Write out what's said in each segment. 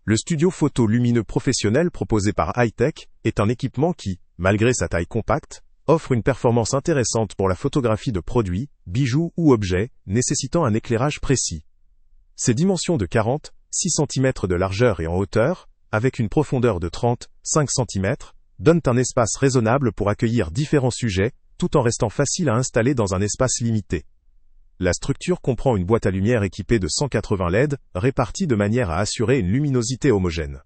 Le studio photo lumineux professionnel proposé par Hi-Tech est un équipement qui, malgré sa taille compacte, offre une performance intéressante pour la photographie de produits, bijoux ou objets, nécessitant un éclairage précis. Ses dimensions de 40,6 cm de largeur et en hauteur, avec une profondeur de 30,5 cm, donnent un espace raisonnable pour accueillir différents sujets, tout en restant facile à installer dans un espace limité. La structure comprend une boîte à lumière équipée de 180 LED, répartie de manière à assurer une luminosité homogène.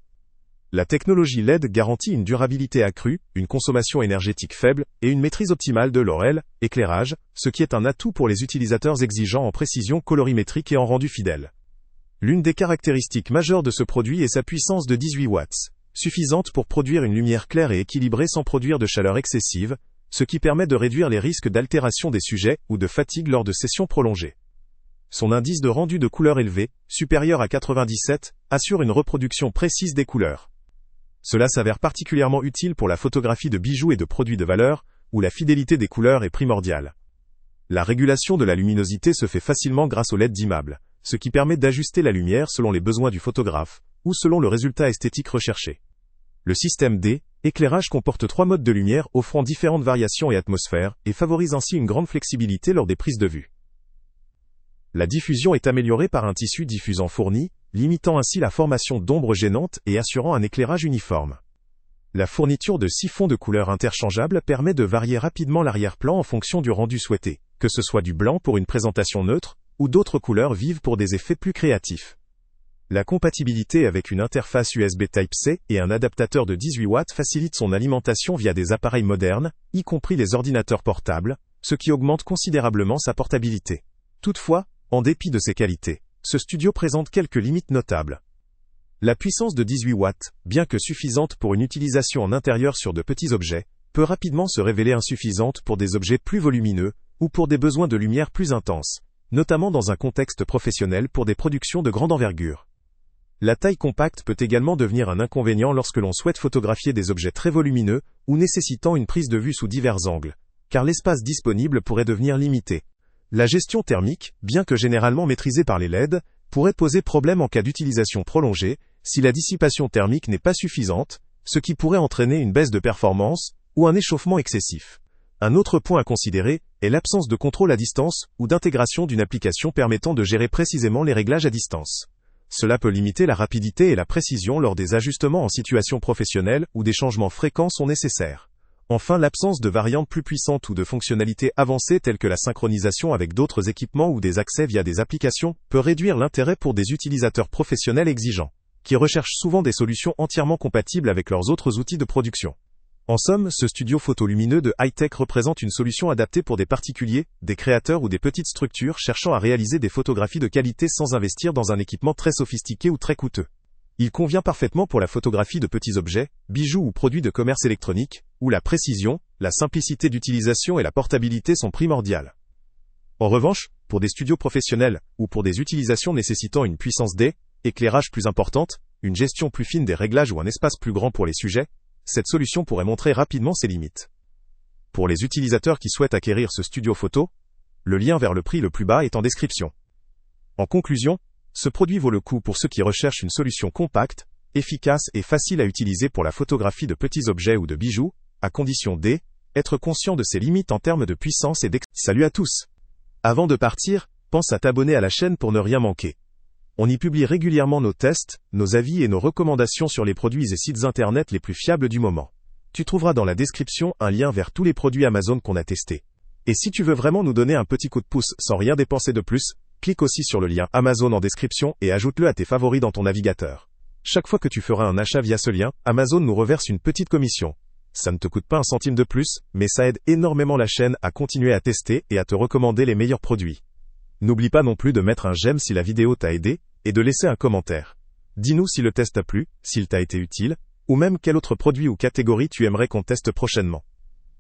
La technologie LED garantit une durabilité accrue, une consommation énergétique faible et une maîtrise optimale de l'ORL, éclairage, ce qui est un atout pour les utilisateurs exigeants en précision colorimétrique et en rendu fidèle. L'une des caractéristiques majeures de ce produit est sa puissance de 18 watts, suffisante pour produire une lumière claire et équilibrée sans produire de chaleur excessive, ce qui permet de réduire les risques d'altération des sujets ou de fatigue lors de sessions prolongées. Son indice de rendu de couleur élevé, supérieur à 97, assure une reproduction précise des couleurs. Cela s'avère particulièrement utile pour la photographie de bijoux et de produits de valeur, où la fidélité des couleurs est primordiale. La régulation de la luminosité se fait facilement grâce au LED dimmable, ce qui permet d'ajuster la lumière selon les besoins du photographe, ou selon le résultat esthétique recherché. Le système D, éclairage comporte 3 modes de lumière offrant différentes variations et atmosphères, et favorise ainsi une grande flexibilité lors des prises de vue. La diffusion est améliorée par un tissu diffusant fourni, limitant ainsi la formation d'ombres gênantes et assurant un éclairage uniforme. La fourniture de 6 fonds de couleurs interchangeables permet de varier rapidement l'arrière-plan en fonction du rendu souhaité, que ce soit du blanc pour une présentation neutre, ou d'autres couleurs vives pour des effets plus créatifs. La compatibilité avec une interface USB Type-C et un adaptateur de 18 watts facilite son alimentation via des appareils modernes, y compris les ordinateurs portables, ce qui augmente considérablement sa portabilité. Toutefois, en dépit de ses qualités, ce studio présente quelques limites notables. La puissance de 18 watts, bien que suffisante pour une utilisation en intérieur sur de petits objets, peut rapidement se révéler insuffisante pour des objets plus volumineux, ou pour des besoins de lumière plus intenses, notamment dans un contexte professionnel pour des productions de grande envergure. La taille compacte peut également devenir un inconvénient lorsque l'on souhaite photographier des objets très volumineux ou nécessitant une prise de vue sous divers angles, car l'espace disponible pourrait devenir limité. La gestion thermique, bien que généralement maîtrisée par les LED, pourrait poser problème en cas d'utilisation prolongée, si la dissipation thermique n'est pas suffisante, ce qui pourrait entraîner une baisse de performance ou un échauffement excessif. Un autre point à considérer est l'absence de contrôle à distance ou d'intégration d'une application permettant de gérer précisément les réglages à distance. Cela peut limiter la rapidité et la précision lors des ajustements en situation professionnelle où des changements fréquents sont nécessaires. Enfin, l'absence de variantes plus puissantes ou de fonctionnalités avancées telles que la synchronisation avec d'autres équipements ou des accès via des applications peut réduire l'intérêt pour des utilisateurs professionnels exigeants, qui recherchent souvent des solutions entièrement compatibles avec leurs autres outils de production. En somme, ce studio photo lumineux de Hi-Tech représente une solution adaptée pour des particuliers, des créateurs ou des petites structures cherchant à réaliser des photographies de qualité sans investir dans un équipement très sophistiqué ou très coûteux. Il convient parfaitement pour la photographie de petits objets, bijoux ou produits de commerce électronique, où la précision, la simplicité d'utilisation et la portabilité sont primordiales. En revanche, pour des studios professionnels, ou pour des utilisations nécessitant une puissance D, éclairage plus importante, une gestion plus fine des réglages ou un espace plus grand pour les sujets, cette solution pourrait montrer rapidement ses limites. Pour les utilisateurs qui souhaitent acquérir ce studio photo, le lien vers le prix le plus bas est en description. En conclusion, ce produit vaut le coup pour ceux qui recherchent une solution compacte, efficace et facile à utiliser pour la photographie de petits objets ou de bijoux, à condition d'être conscient de ses limites en termes de puissance et Salut à tous! Avant de partir, pense à t'abonner à la chaîne pour ne rien manquer. On y publie régulièrement nos tests, nos avis et nos recommandations sur les produits et sites internet les plus fiables du moment. Tu trouveras dans la description un lien vers tous les produits Amazon qu'on a testés. Et si tu veux vraiment nous donner un petit coup de pouce sans rien dépenser de plus, clique aussi sur le lien Amazon en description et ajoute-le à tes favoris dans ton navigateur. Chaque fois que tu feras un achat via ce lien, Amazon nous reverse une petite commission. Ça ne te coûte pas un centime de plus, mais ça aide énormément la chaîne à continuer à tester et à te recommander les meilleurs produits. N'oublie pas non plus de mettre un j'aime si la vidéo t'a aidé, et de laisser un commentaire. Dis-nous si le test t'a plu, s'il t'a été utile, ou même quel autre produit ou catégorie tu aimerais qu'on teste prochainement.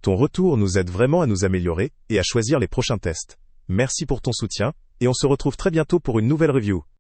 Ton retour nous aide vraiment à nous améliorer, et à choisir les prochains tests. Merci pour ton soutien, et on se retrouve très bientôt pour une nouvelle review.